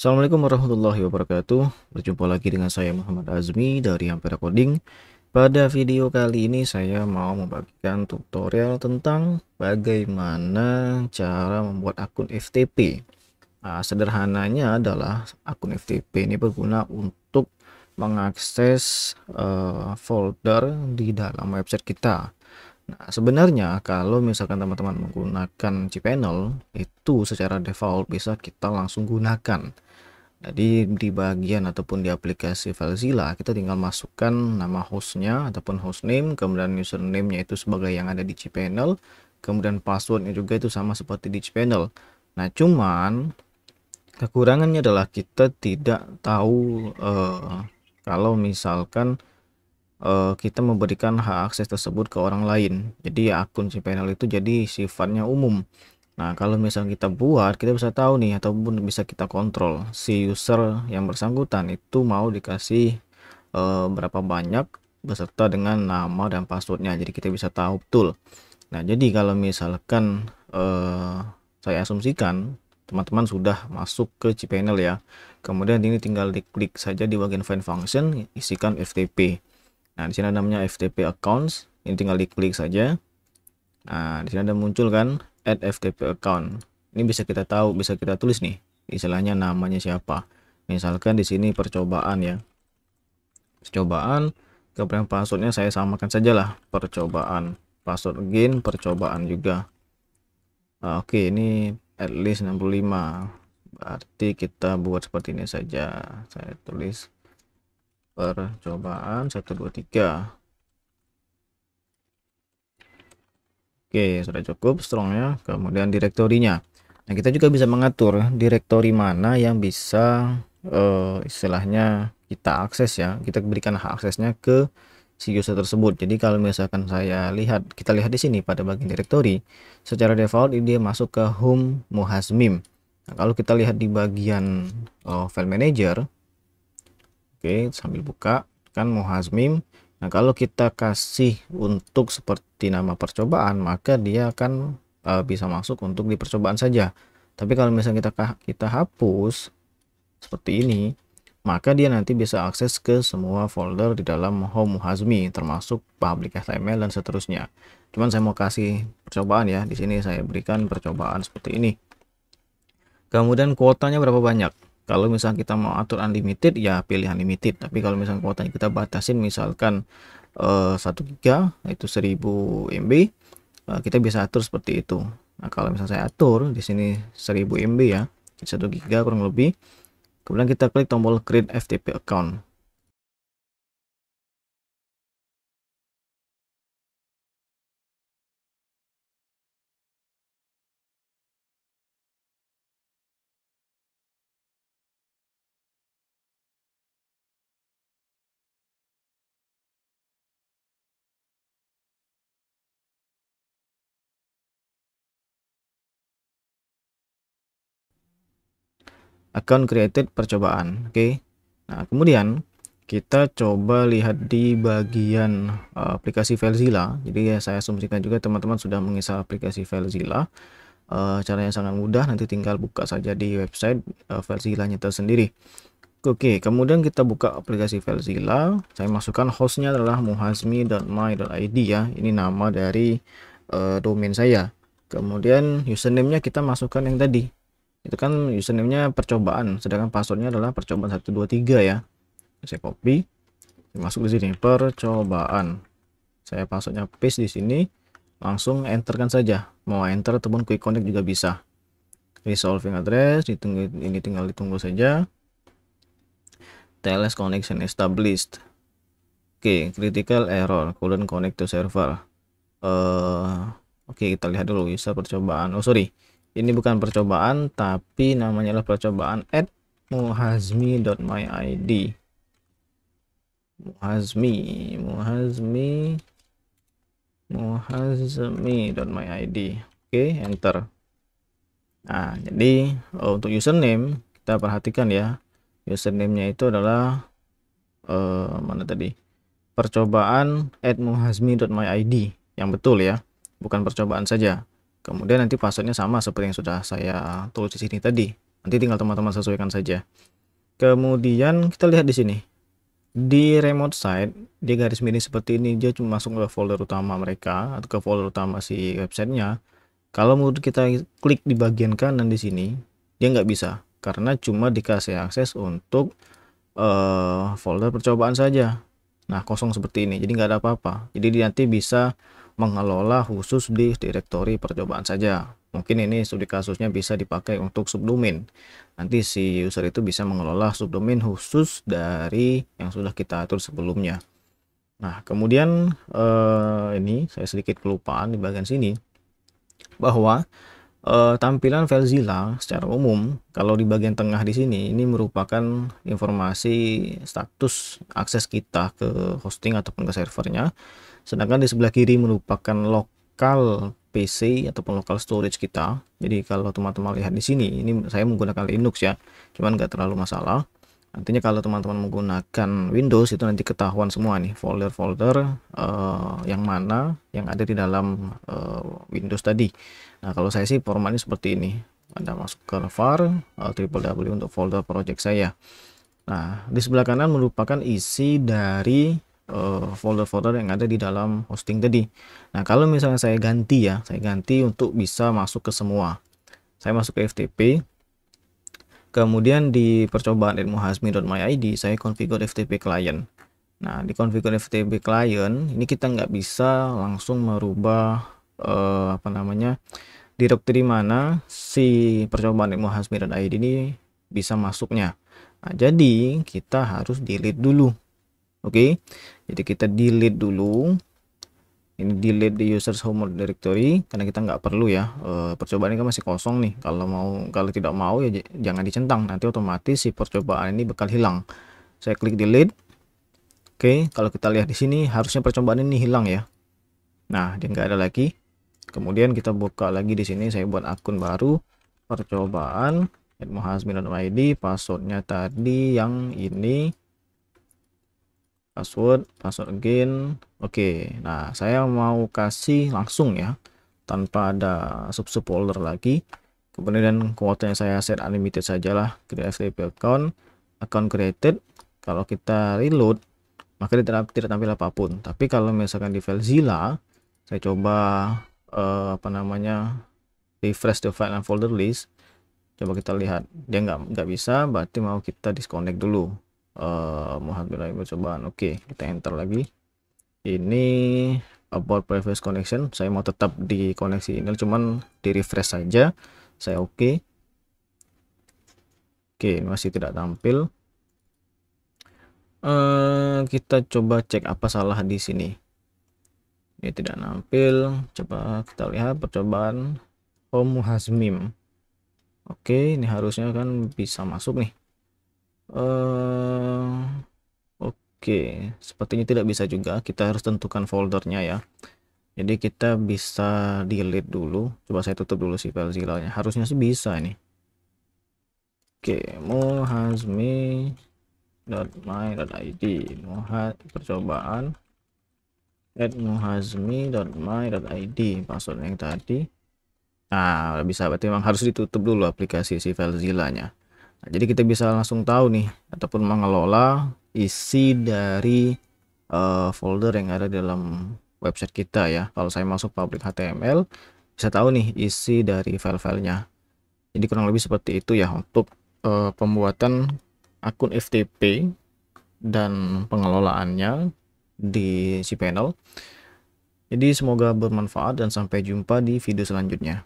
Assalamualaikum warahmatullahi wabarakatuh. Berjumpa lagi dengan saya Muhammad Azmi dari Ampere Coding. Pada video kali ini saya mau membagikan tutorial tentang bagaimana cara membuat akun FTP. Sederhananya adalah akun FTP ini berguna untuk mengakses folder di dalam website kita. Nah, sebenarnya kalau misalkan teman-teman menggunakan cPanel, itu secara default bisa kita langsung gunakan. Jadi di bagian ataupun di aplikasi FileZilla kita tinggal masukkan nama hostnya ataupun hostname, kemudian username-nya itu sebagai yang ada di cPanel, kemudian passwordnya juga itu sama seperti di cPanel. Nah, cuman kekurangannya adalah kita tidak tahu kalau misalkan kita memberikan hak akses tersebut ke orang lain. Jadi akun cPanel itu jadi sifatnya umum. Nah, kalau misalnya kita buat, kita bisa tahu nih ataupun bisa kita kontrol si user yang bersangkutan itu mau dikasih berapa banyak beserta dengan nama dan passwordnya. Jadi kita bisa tahu betul. Nah, jadi kalau misalkan saya asumsikan teman-teman sudah masuk ke cPanel ya. Kemudian ini tinggal diklik saja di bagian find function, isikan FTP. Nah, di sini namanya FTP accounts. Ini tinggal diklik saja. Nah, di sini ada muncul kan add FTP account. Ini bisa kita tahu, bisa kita tulis nih istilahnya namanya siapa. Misalkan di sini percobaan ya. Percobaan, kemudian passwordnya saya samakan sajalah percobaan. Password again percobaan juga. Oke, ini at least 65. Berarti kita buat seperti ini saja. Saya tulis percobaan 123. Oke, sudah cukup strongnya. Kemudian direktorinya. Nah, kita juga bisa mengatur direktori mana yang bisa istilahnya kita akses ya. Kita berikan hak aksesnya ke si user tersebut. Jadi kalau misalkan kita lihat di sini pada bagian direktori, secara default dia masuk ke home muhazmim. Nah, kalau kita lihat di bagian file manager, oke, sambil buka kan muhazmim. Nah, kalau kita kasih untuk seperti nama percobaan, maka dia akan bisa masuk untuk di percobaan saja. Tapi kalau misalnya kita hapus seperti ini, maka dia nanti bisa akses ke semua folder di dalam home Hazmi, termasuk public HTML dan seterusnya. Cuman saya mau kasih percobaan ya. Di sini saya berikan percobaan seperti ini. Kemudian kuotanya berapa banyak? Kalau misalnya kita mau atur unlimited ya pilih unlimited, tapi kalau misalnya kuotanya kita batasin misalkan 1 giga itu 1000 MB, kita bisa atur seperti itu. Nah, kalau misalnya saya atur di sini 1000 MB ya, 1 giga kurang lebih. Kemudian kita klik tombol create FTP account. Account created percobaan. Oke. Nah, kemudian kita coba lihat di bagian aplikasi FileZilla. Jadi ya saya asumsikan juga teman-teman sudah menginstal aplikasi FileZilla. Caranya sangat mudah, nanti tinggal buka saja di website FileZilla-nya tersendiri. Oke, kemudian kita buka aplikasi FileZilla. Saya masukkan hostnya adalah muhazmi.my.id ya. Ini nama dari domain saya. Kemudian username-nya kita masukkan yang tadi. Itu kan username-nya percobaan, sedangkan passwordnya adalah percobaan 123 ya. Saya copy, masuk di sini percobaan. Saya passwordnya paste di sini, langsung enterkan saja. Mau enter ataupun quick connect juga bisa. Resolving address, ini tinggal ditunggu saja. TLS connection established. Oke, critical error, couldn't connect to server. Oke, kita lihat dulu user percobaan. Oh sorry, ini bukan percobaan tapi namanya adalah percobaan at muhazmi.myid. muhazmi.myid. Oke, enter. Nah, jadi untuk username kita perhatikan ya, username-nya itu adalah mana tadi, percobaan at muhazmi.myid yang betul ya, bukan percobaan saja. Kemudian nanti passwordnya sama seperti yang sudah saya tulis di sini tadi. Nanti tinggal teman-teman sesuaikan saja. Kemudian kita lihat di sini. Di remote site, dia garis miring seperti ini, dia cuma masuk ke folder utama mereka atau ke folder utama si websitenya. Kalau mau kita klik di bagian kanan di sini, dia nggak bisa karena cuma dikasih akses untuk folder percobaan saja. Nah, kosong seperti ini, jadi nggak ada apa-apa. Jadi dia nanti bisa mengelola khusus di direktori percobaan saja. Mungkin ini studi kasusnya bisa dipakai untuk subdomain. Nanti si user itu bisa mengelola subdomain khusus dari yang sudah kita atur sebelumnya. Nah, kemudian ini saya sedikit kelupaan di bagian sini bahwa tampilan FileZilla secara umum kalau di bagian tengah di sini ini merupakan informasi status akses kita ke hosting ataupun ke servernya, sedangkan di sebelah kiri merupakan lokal PC ataupun lokal storage kita. Jadi kalau teman-teman lihat di sini, ini saya menggunakan Linux ya, cuman nggak terlalu masalah. Nantinya kalau teman-teman menggunakan Windows itu nanti ketahuan semua nih folder-folder yang mana yang ada di dalam Windows tadi. Nah, kalau saya sih formatnya seperti ini. Anda masuk ke var www untuk folder project saya. Nah, di sebelah kanan merupakan isi dari folder-folder yang ada di dalam hosting tadi. Nah, kalau misalnya saya ganti ya, saya ganti untuk bisa masuk ke semua. Saya masuk ke FTP. Kemudian di percobaan @muhazmi.myid saya configure FTP client. Nah, di configure FTP client ini kita nggak bisa langsung merubah directory mana si percobaan @muhazmi.id ini bisa masuknya. Nah, jadi kita harus delete dulu. Oke, jadi kita delete dulu. Ini delete di users home directory karena kita nggak perlu ya, percobaan ini kan masih kosong nih. Kalau tidak mau ya jangan dicentang, nanti otomatis si percobaan ini bakal hilang. Saya klik delete. Oke, kalau kita lihat di sini harusnya percobaan ini hilang ya. Nah, dia nggak ada lagi. Kemudian kita buka lagi di sini, saya buat akun baru percobaan @muhazmi.id, passwordnya tadi yang ini, password again. Oke, nah saya mau kasih langsung ya tanpa ada sub folder lagi. Kemudian kuotanya saya set unlimited sajalah, create FTP account created. Kalau kita reload maka tidak tampil apapun. Tapi kalau misalkan di FileZilla saya coba refresh the file and folder list, coba kita lihat dia nggak bisa, berarti mau kita disconnect dulu. Muhazmi percobaan. Oke, kita enter lagi. Ini about previous connection, saya mau tetap di koneksi ini, cuman di refresh saja. Saya oke, masih tidak tampil. Kita coba cek apa salah di sini. Ini tidak tampil. Coba kita lihat percobaan home Muhazmim. Oke, ini harusnya kan bisa masuk nih. Oke, sepertinya tidak bisa juga. Kita harus tentukan foldernya ya. Jadi kita bisa delete dulu. Coba saya tutup dulu si FileZilla-nya. Harusnya sih bisa ini. Oke, muhazmi.my.id, percobaan @muhazmi.my.id, password yang tadi. Nah, udah bisa, berarti memang harus ditutup dulu aplikasi si FileZilla-nya. Nah, jadi kita bisa langsung tahu nih ataupun mengelola isi dari folder yang ada di dalam website kita ya. Kalau saya masuk public HTML bisa tahu nih isi dari file-filenya. Jadi kurang lebih seperti itu ya untuk pembuatan akun FTP dan pengelolaannya di cPanel. Jadi semoga bermanfaat dan sampai jumpa di video selanjutnya.